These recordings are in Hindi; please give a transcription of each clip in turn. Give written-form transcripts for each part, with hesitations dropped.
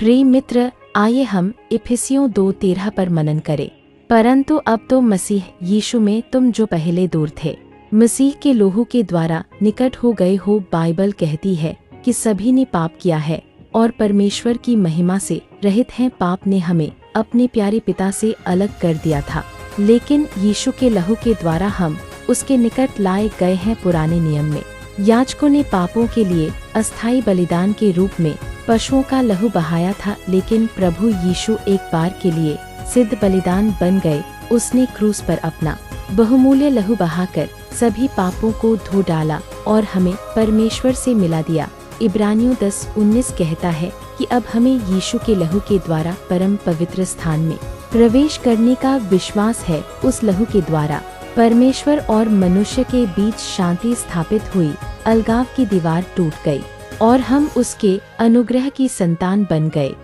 प्रिय मित्र, आइए हम इफिसियों 2:13 पर मनन करें। परंतु अब तो मसीह यीशु में तुम जो पहले दूर थे, मसीह के लोहू के द्वारा निकट हो गए हो। बाइबल कहती है कि सभी ने पाप किया है और परमेश्वर की महिमा से रहित हैं। पाप ने हमें अपने प्यारे पिता से अलग कर दिया था, लेकिन यीशु के लहू के द्वारा हम उसके निकट लाए गए हैं। पुराने नियम में याजकों ने पापों के लिए अस्थायी बलिदान के रूप में पशुओं का लहू बहाया था, लेकिन प्रभु यीशु एक बार के लिए सिद्ध बलिदान बन गए। उसने क्रूस पर अपना बहुमूल्य लहू बहाकर सभी पापों को धो डाला और हमें परमेश्वर से मिला दिया। इब्रानियों 10:19 कहता है कि अब हमें यीशु के लहू के द्वारा परम पवित्र स्थान में प्रवेश करने का विश्वास है। उस लहू के द्वारा परमेश्वर और मनुष्य के बीच शांति स्थापित हुई, अलगाव की दीवार टूट गई और हम उसके अनुग्रह की संतान बन गए।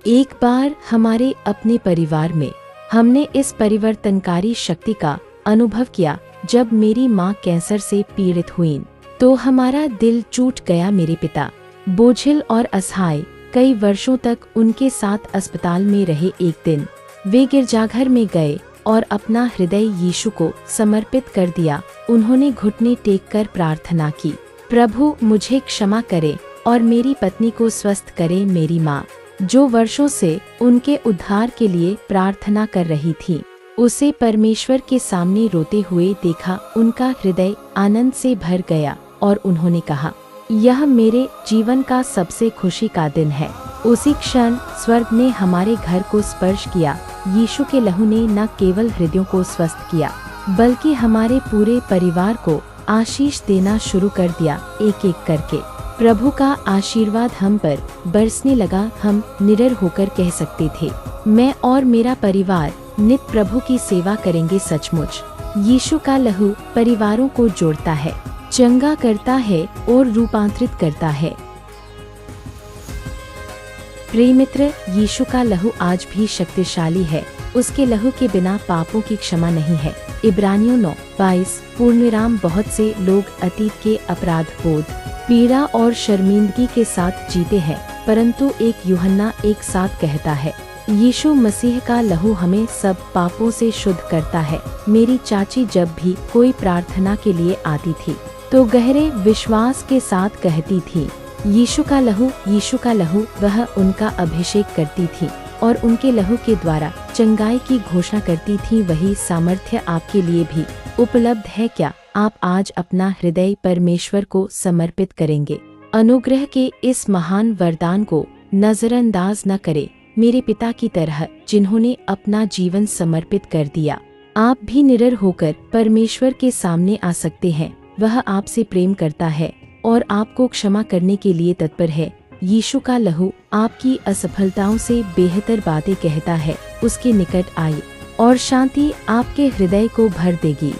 एक बार हमारे अपने परिवार में हमने इस परिवर्तनकारी शक्ति का अनुभव किया। जब मेरी माँ कैंसर से पीड़ित हुईं, तो हमारा दिल टूट गया। मेरे पिता बोझिल और असहाय कई वर्षों तक उनके साथ अस्पताल में रहे। एक दिन वे गिरजाघर में गए और अपना हृदय यीशु को समर्पित कर दिया। उन्होंने घुटने टेक कर प्रार्थना की, प्रभु मुझे क्षमा करे और मेरी पत्नी को स्वस्थ करे। मेरी माँ, जो वर्षों से उनके उद्धार के लिए प्रार्थना कर रही थी, उसे परमेश्वर के सामने रोते हुए देखा। उनका हृदय आनंद से भर गया और उन्होंने कहा, यह मेरे जीवन का सबसे खुशी का दिन है। उसी क्षण स्वर्ग ने हमारे घर को स्पर्श किया। यीशु के लहू ने न केवल हृदयों को स्वस्थ किया, बल्कि हमारे पूरे परिवार को आशीष देना शुरू कर दिया। एक एक करके प्रभु का आशीर्वाद हम पर बरसने लगा। हम निडर होकर कह सकते थे, मैं और मेरा परिवार नित प्रभु की सेवा करेंगे। सचमुच यीशु का लहू परिवारों को जोड़ता है, चंगा करता है और रूपांतरित करता है। प्रिय मित्र, यीशु का लहू आज भी शक्तिशाली है। उसके लहू के बिना पापों की क्षमा नहीं है। इब्रानियों 9:22 पूर्णविराम। बहुत से लोग अतीत के अपराध बोध, पीड़ा और शर्मिंदगी के साथ जीते हैं, परंतु एक यूहन्ना 1:7 कहता है, यीशु मसीह का लहू हमें सब पापों से शुद्ध करता है। मेरी चाची जब भी कोई प्रार्थना के लिए आती थी, तो गहरे विश्वास के साथ कहती थी, यीशु का लहू, यीशु का लहू। वह उनका अभिषेक करती थी और उनके लहू के द्वारा चंगाई की घोषणा करती थी। वही सामर्थ्य आपके लिए भी उपलब्ध है। क्या आप आज अपना हृदय परमेश्वर को समर्पित करेंगे? अनुग्रह के इस महान वरदान को नजरअंदाज न करें। मेरे पिता की तरह जिन्होंने अपना जीवन समर्पित कर दिया, आप भी निडर होकर परमेश्वर के सामने आ सकते हैं। वह आपसे प्रेम करता है और आपको क्षमा करने के लिए तत्पर है। यीशु का लहू आपकी असफलताओं से बेहतर बातें कहता है। उसके निकट आइए और शांति आपके हृदय को भर देगी।